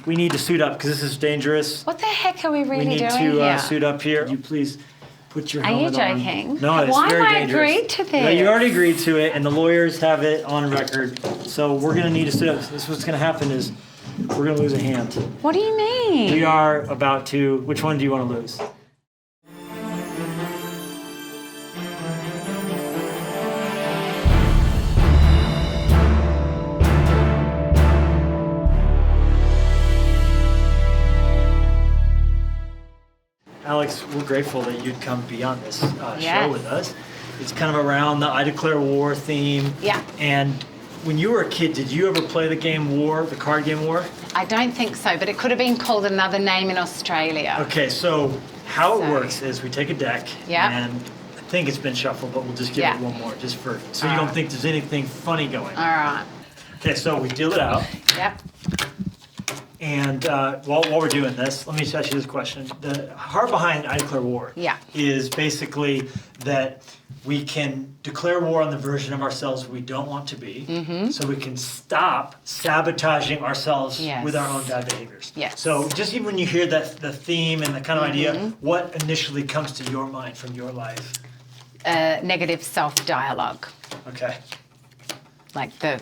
we need to suit up because this is dangerous. What the heck are we really We need doing to here? suit up here. You please put your Are you helmet on. joking? No, it's Why very have I dangerous. agreed to this? No, you already agreed to it, and the lawyers have it on record. So we're going to need to suit up. This is what's going to happen is we're going to lose a hand. What do you mean? We are about to. Which one do you want to lose? Alex, we're grateful that you'd come be on this show with us. It's kind of around the I Declare War theme. Yeah. And when you were a kid, did you ever play the game War, the card game War? I don't think so, but it could have been called another name in Australia. Okay, so how it works is we take a deck, and I think it's been shuffled, but we'll just give it one more, just for so you don't think there's anything funny going on. All right. Okay, so we deal it out. Yep. And while we're doing this, let me ask you this question. The heart behind I Declare War is basically that we can declare war on the version of ourselves we don't want to be, so we can stop sabotaging ourselves with our own bad behaviors. Yes. So just even when you hear that the theme and the kind of idea, what initially comes to your mind from your life? Negative self-dialogue. Okay. Like the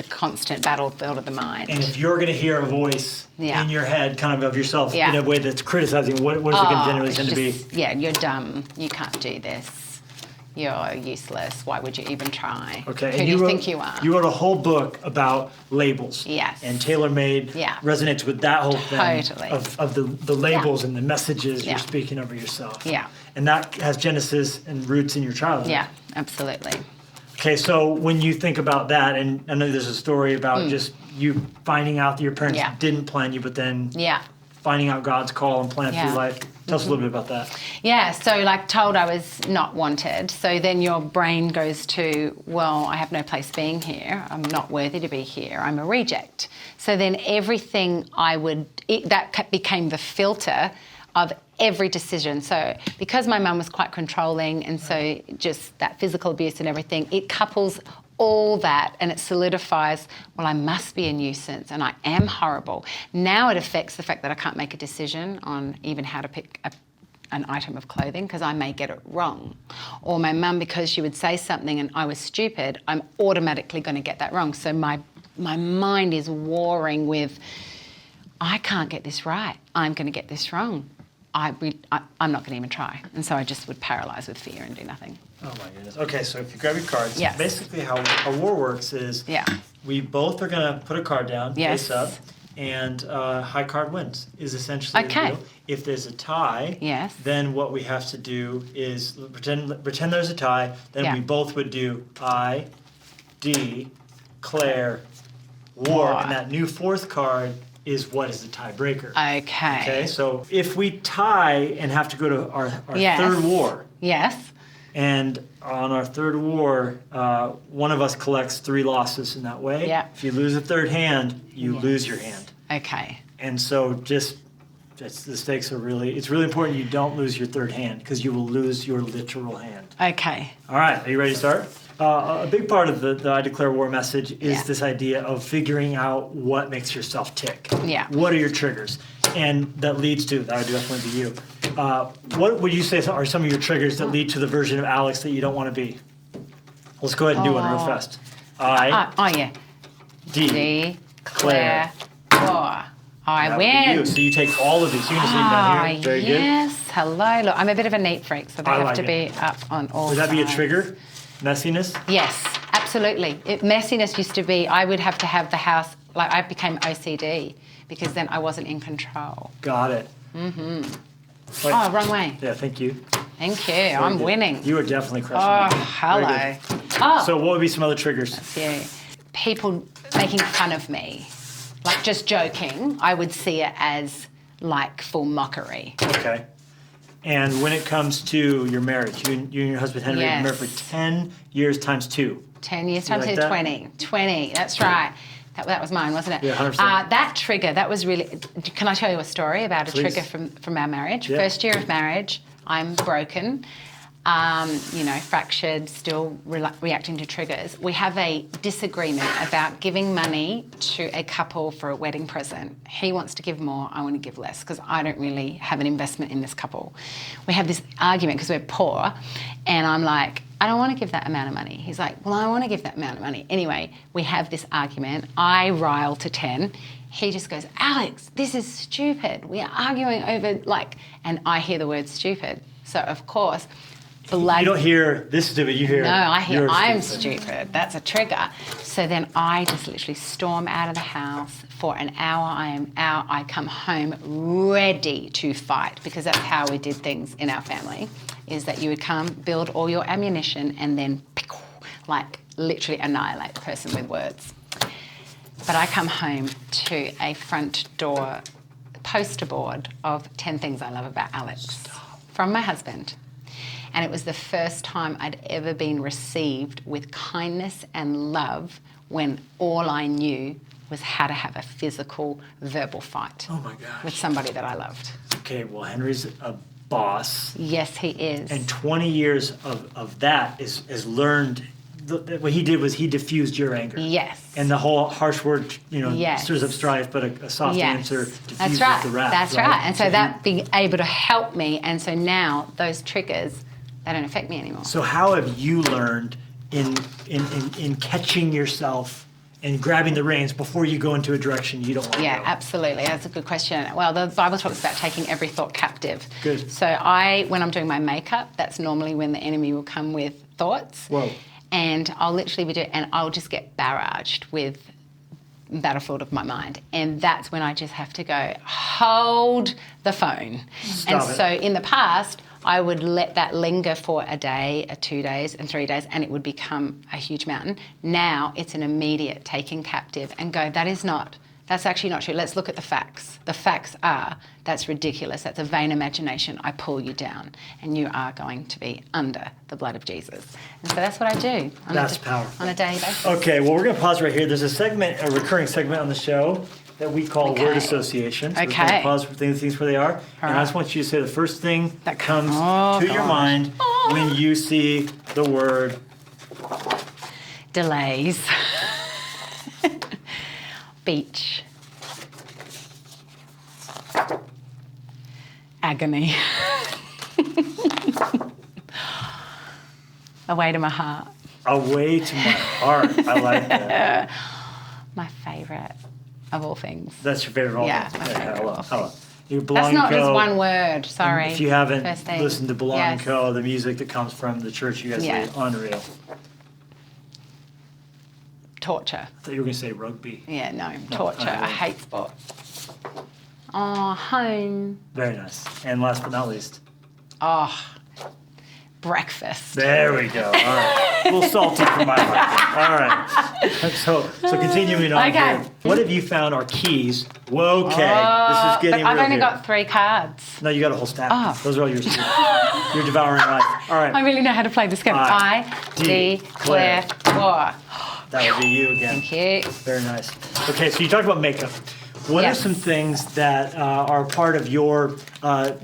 constant battlefield of the mind. And if you're going to hear a voice in your head kind of yourself in a way that's criticizing, what is it going to generally tend to be? Yeah, you're dumb. You can't do this. You're useless. Why would you even try? Okay. Who do you think you are? You wrote a whole book about labels. Yes. And tailor-made resonates with that whole thing of the labels and the messages you're speaking over yourself. Yeah. And that has genesis and roots in your childhood. Yeah, absolutely. Okay, so when you think about that, and I know there's a story about just you finding out that your parents didn't plan you, but then finding out God's call and plan for your life. Tell us a little bit about that. Yeah, so like told I was not wanted. So then your brain goes to, well, I have no place being here. I'm not worthy to be here. I'm a reject. So then everything that became the filter of every decision. So because my mum was quite controlling and so just that physical abuse and everything, it couples all that and it solidifies, well, I must be a nuisance and I am horrible. Now it affects the fact that I can't make a decision on even how to pick an item of clothing because I may get it wrong. Or my mum, because she would say something and I was stupid, I'm automatically going to get that wrong. So my mind is warring with, I can't get this right. I'm going to get this wrong. I'm not going to even try. And so I just would paralyze with fear and do nothing. Oh my goodness. Okay, so if you grab your cards, Yes. basically how war works is we both are going to put a card down, face up, and high card wins is essentially the deal. If there's a tie, then what we have to do is pretend there's a tie, then we both would do I, declare war. And that new fourth card is what is the tiebreaker. Okay, so if we tie and have to go to our third war. Yes. And on our third war, one of us collects 3 losses in that way. Yeah. If you lose a third hand, you lose your hand. Okay. And so the stakes are it's really important you don't lose your third hand because you will lose your literal hand. Okay. All right, are you ready to start? A big part of the I Declare War message is this idea of figuring out what makes yourself tick. Yeah. What are your triggers? And that leads to, that would definitely be you. What would you say are some of your triggers that lead to the version of Alex that you don't want to be? Let's go ahead and do one real fast. Declare war. I win. So you take all of these. You can just leave them down here. Very good. Yes. Hello. Look, I'm a bit of a neat freak, so they have to be up on all sides. Would that be a sides. trigger? Messiness? Yes, absolutely. Messiness used to be, I would have to have the house, like I became OCD because then I wasn't in control. Got it. Oh, wrong way. Yeah, thank you. Thank you. I'm winning. You are definitely crushing it. Hello. Oh. So what would be some other triggers? That's you. People making fun of me, like just joking, I would see it as like full mockery. Okay. And when it comes to your marriage, you and your husband Henry have been married for 10 years times 2. 10 years times 2, 20. 20, that's right. That was mine, wasn't it? Yeah, 100%. That trigger, that was really... Can I tell you a story about a Please. trigger from our marriage? Yeah. First year of marriage, I'm broken. fractured, still reacting to triggers. We have a disagreement about giving money to a couple for a wedding present. He wants to give more, I want to give less because I don't really have an investment in this couple. We have this argument because we're poor, and I'm like, I don't want to give that amount of money. He's like, well, I want to give that amount of money. Anyway, we have this argument. I rile to 10. He just goes, Alex, this is stupid. We are arguing over and I hear the word stupid. So, of course, you don't hear this stupid, you hear. No, I hear I'm stupid. That's a trigger. So then I just literally storm out of the house. For an hour, I am out. I come home ready to fight because that's how we did things in our family, is that you would come, build all your ammunition, and then literally annihilate the person with words. But I come home to a front door poster board of 10 things I love about Alex from my husband. And it was the first time I'd ever been received with kindness and love when all I knew was how to have a physical, verbal fight with somebody that I loved. Okay, well, Henry's a boss. Yes, he is. And 20 years of that has learned. What he did was he diffused your anger. Yes. And the whole harsh word, stirs up strife, but a soft answer diffuses the wrath. That's right. And so that being able to help me, and so now those triggers, they don't affect me anymore. So how have you learned in catching yourself and grabbing the reins before you go into a direction you don't want to go? Yeah, absolutely. That's a good question. Well, the Bible talks about taking every thought captive. Good. So when I'm doing my makeup, that's normally when the enemy will come with thoughts. Whoa. And I'll literally be doing, and I'll just get barraged with battlefield of my mind. And that's when I just have to go, hold the phone. So in the past, I would let that linger for a day, 2 days, and 3 days, and it would become a huge mountain. Now it's an immediate taking captive and go, that's actually not true. Let's look at the facts. The facts are, that's ridiculous. That's a vain imagination. I pull you down, and you are going to be under the blood of Jesus. And so that's what I do. That's powerful. On a daily basis. Okay, well, we're going to pause right here. There's a recurring segment on the show that we call word association. So we're going to pause for things where they are. And I just want you to say the first thing that comes to your mind when you see the word delays. Beach. Agony. A way to my heart. A way to my heart. I like that. My favourite of all things. That's your favourite of all things? Yeah, my favourite of all things. That's not just one word, sorry. If you haven't listened to Belong & Co., the music that comes from the church, you guys are unreal. Torture. I thought you were going to say rugby. Yeah, no, torture. I hate sport. Oh, home. Very nice. And last but not least. Oh, breakfast. There we go. All right. A little salty for my liking. All right. So continuing on here. What have you found are keys? Whoa, okay. This is getting real. I've only got 3 cards. No, you got a whole stack. Oh. Those are all yours too. You're devouring life. All right. I really know how to play this game. I declare war. That would be you again. Thank you. Very nice. Okay, so you talked about makeup. What are some things that are part of your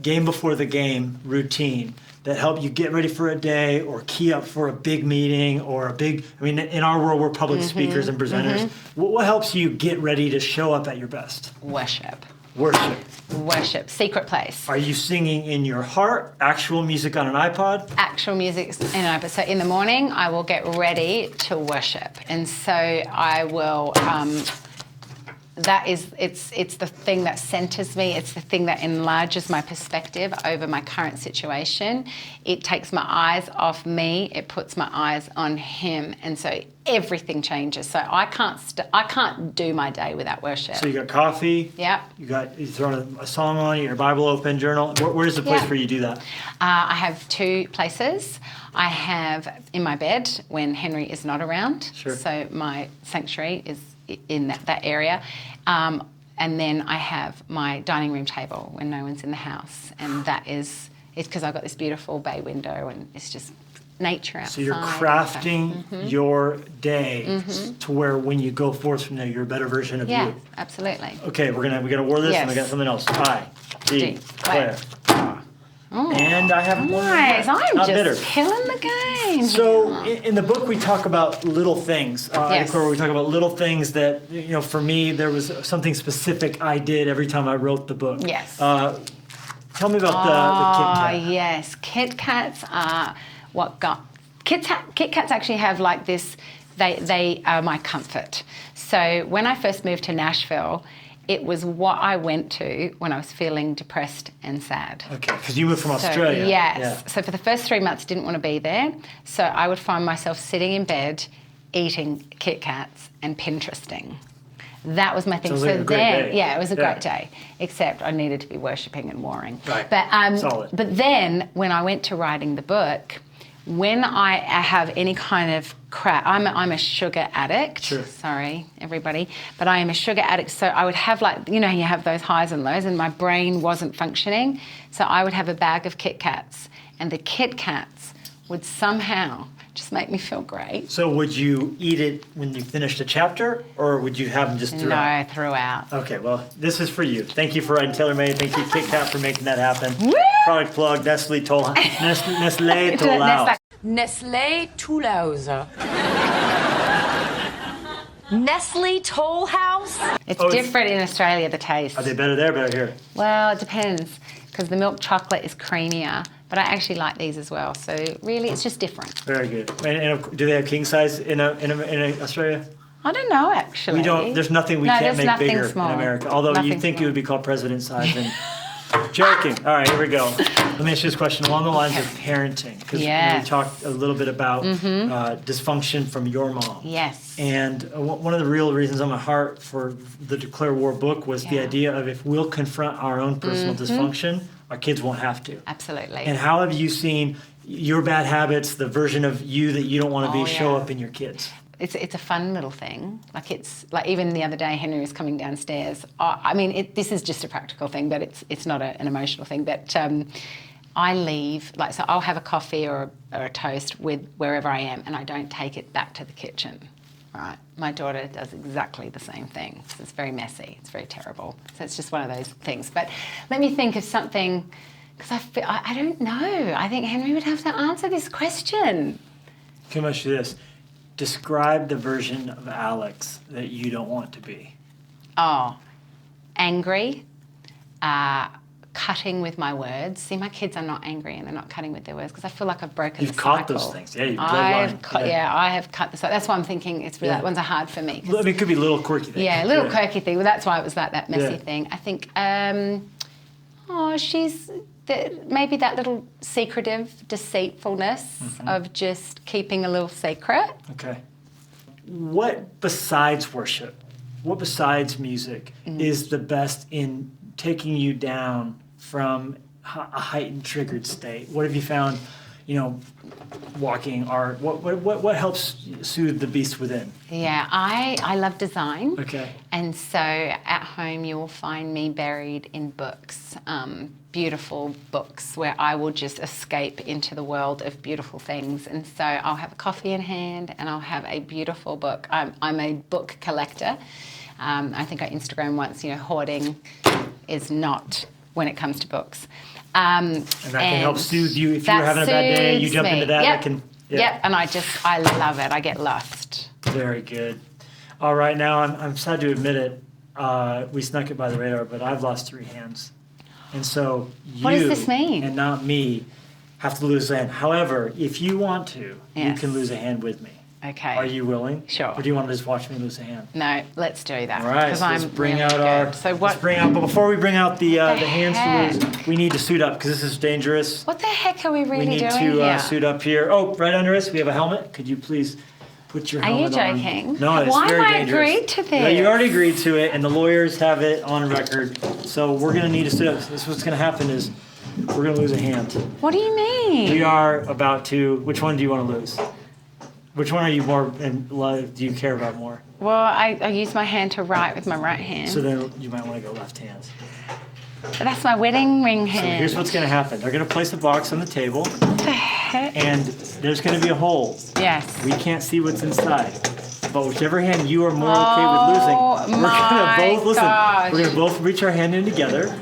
game before the game routine that help you get ready for a day or key up for a big meeting or in our world, we're public speakers and presenters. What helps you get ready to show up at your best? Worship. Worship. Secret place. Are you singing in your heart? Actual music on an iPod? Actual music in an iPod. So in the morning, I will get ready to worship. And so I will... it's the thing that centers me. It's the thing that enlarges my perspective over my current situation. It takes my eyes off me. It puts my eyes on Him, and so everything changes. So I can't do my day without worship. So you got coffee. Yeah. You throwing a song on, your Bible open, journal. Where's the place where you do that? I have 2 places. I have in my bed when Henry is not around. Sure. So my sanctuary is in that area. And then I have my dining room table when no one's in the house. And it's because I've got this beautiful bay window and it's just nature outside. So you're crafting your day to where when you go forth from there, you're a better version of you. Yeah, absolutely. Okay, we got to word this and we got something else. I declare. and I haven't won one Nice. yet. I'm Not just bitter. killing the game. So in the book we talk about little things. Yes. We talk about little things that, for me, there was something specific I did every time I wrote the book. Yes. Tell me about the Kit Kat. Yes. Kit Kats are what got... Kit Kats actually have like this... They are my comfort. So when I first moved to Nashville, it was what I went to when I was feeling depressed and sad. Okay, because you moved from Australia. Yes. Yeah. So for the first 3 months, didn't want to be there. So I would find myself sitting in bed, eating Kit Kats and Pinteresting. That was my thing. Sounds like a great day. Yeah, it was a great day. Except I needed to be worshipping and warring. Right. Solid. But then when I went to writing the book, when I have any kind of crap, I'm a sugar addict. Sure. Sorry, everybody, but I am a sugar addict. So I would have you have those highs and lows, and my brain wasn't functioning. So I would have a bag of Kit Kats, and the Kit Kats would somehow just make me feel great. So would you eat it when you finished a chapter, or would you have them just throughout? No, throughout. Okay, well, this is for you. Thank you for writing TaylorMade. Thank you, Kit Kat, for making that happen. Woo! Product plug, Nestle Toll House. Nestle Toll House. Nestle Toll House? It's different in Australia, the taste. Are they better there or better here? Well, it depends, because the milk chocolate is creamier, but I actually like these as well. So really, it's just different. Very good. And do they have king size in Australia? I don't know, actually. We don't. There's nothing we can't make bigger small. in America. Although Nothing you'd think small. it would be called president size. And joking. All right, here we go. Let me ask you this question along the lines of parenting, because we talked a little bit about dysfunction from your mom. Yes. And one of the real reasons on my heart for the Declare War book was the idea of if we'll confront our own personal dysfunction, our kids won't have to. Absolutely. And how have you seen your bad habits, the version of you that you don't want to be, show up in your kids? It's a fun little thing. It's like even the other day, Henry was coming downstairs. This is just a practical thing, but it's not an emotional thing. But I leave, so I'll have a coffee or a toast with wherever I am, and I don't take it back to the kitchen. Right. My daughter does exactly the same thing. So it's very messy. It's very terrible. So it's just one of those things. But let me think of something, because I don't know. I think Henry would have to answer this question. Can I ask you this? Describe the version of Alex that you don't want to be. Oh, angry, cutting with my words. See, my kids are not angry and they're not cutting with their words because I feel like I've broken the cycle. You've caught those things. Yeah, you've I have cut the cycle. That's why I'm thinking that ones are hard for me. It could be a little quirky thing. Yeah, a little quirky thing. Well, that's why it was like that messy thing. I think, she's... maybe that little secretive deceitfulness of just keeping a little secret. Okay. What besides worship, what besides music is the best in taking you down from a heightened triggered state? What have you found, walking, art, what helps soothe the beast within? Yeah, I love design. Okay. And so at home you will find me buried in books, beautiful books where I will just escape into the world of beautiful things. And so I'll have a coffee in hand and I'll have a beautiful book. I'm a book collector. I think I Instagram once, hoarding is not when it comes to books. And that can help soothe you. If you're having a bad day, you jump into that. Yep. That can, Yep, and I love it. I get lost. Very good. All right, now I'm sad to admit it. We snuck it by the radar, but I've lost 3 hands. And so what does this mean? And not me have to lose a hand. However, if you want to, you can lose a hand with me. Okay. Are you willing? Sure. Or do you want to just watch me lose a hand? No, let's do that. All right, so let's bring out but before we bring out the hands to lose, we need to suit up because this is dangerous. What the heck are we really doing here? We need here? to suit up here. Oh, right under us, we have a helmet. Could you please put your helmet on? Are you joking? No, it's Why very am I dangerous. agreed to this? No, you already agreed to it, and the lawyers have it on record. So we're going to need to suit up. This is what's going to happen is we're going to lose a hand. What do you mean? We are about to. Which one do you want to lose? Which one are you more in love? Do you care about more? Well, I use my hand to write with my right hand. So then you might want to go left hand. But that's my wedding ring hand. So here's what's going to happen. They're going to place a box on the table. What the heck? And there's going to be a hole. Yes. We can't see what's inside. But whichever hand you are more okay with losing, we're going to both listen. We're going to both reach our hand in together.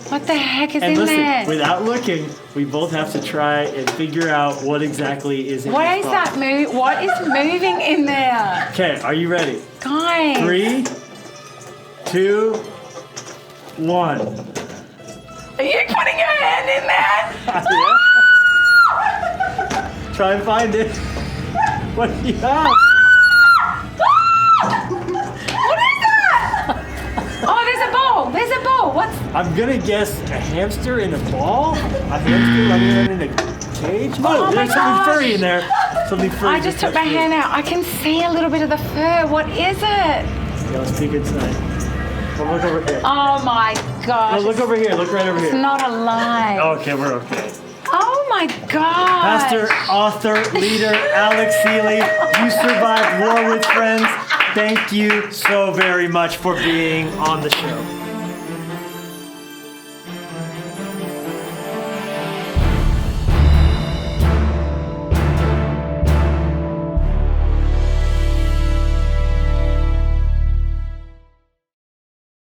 What the heck is And in listen, there? without looking, we both have to try and figure out what exactly is in What this is box. that What is moving in there? Okay, are you ready? Guys. 3, 2, 1. Are you putting your hand in there? Yeah. Try and find it. What do you have? What is that? Oh, there's a ball. There's a ball. What's... I'm gonna guess a hamster in a ball? A hamster running around in a cage? Oh my there's something gosh. furry in there. Something furry. I just took my hand out. I can see a little bit of the fur. What is it? Yeah, let's peek inside. Well, look over here. Oh my gosh. Oh, look over here. Look right over It's here. not alive. Okay, we're okay. Oh my gosh. Pastor, author, leader, Alex Seeley, you survived War with Friends. Thank you so very much for being on the show.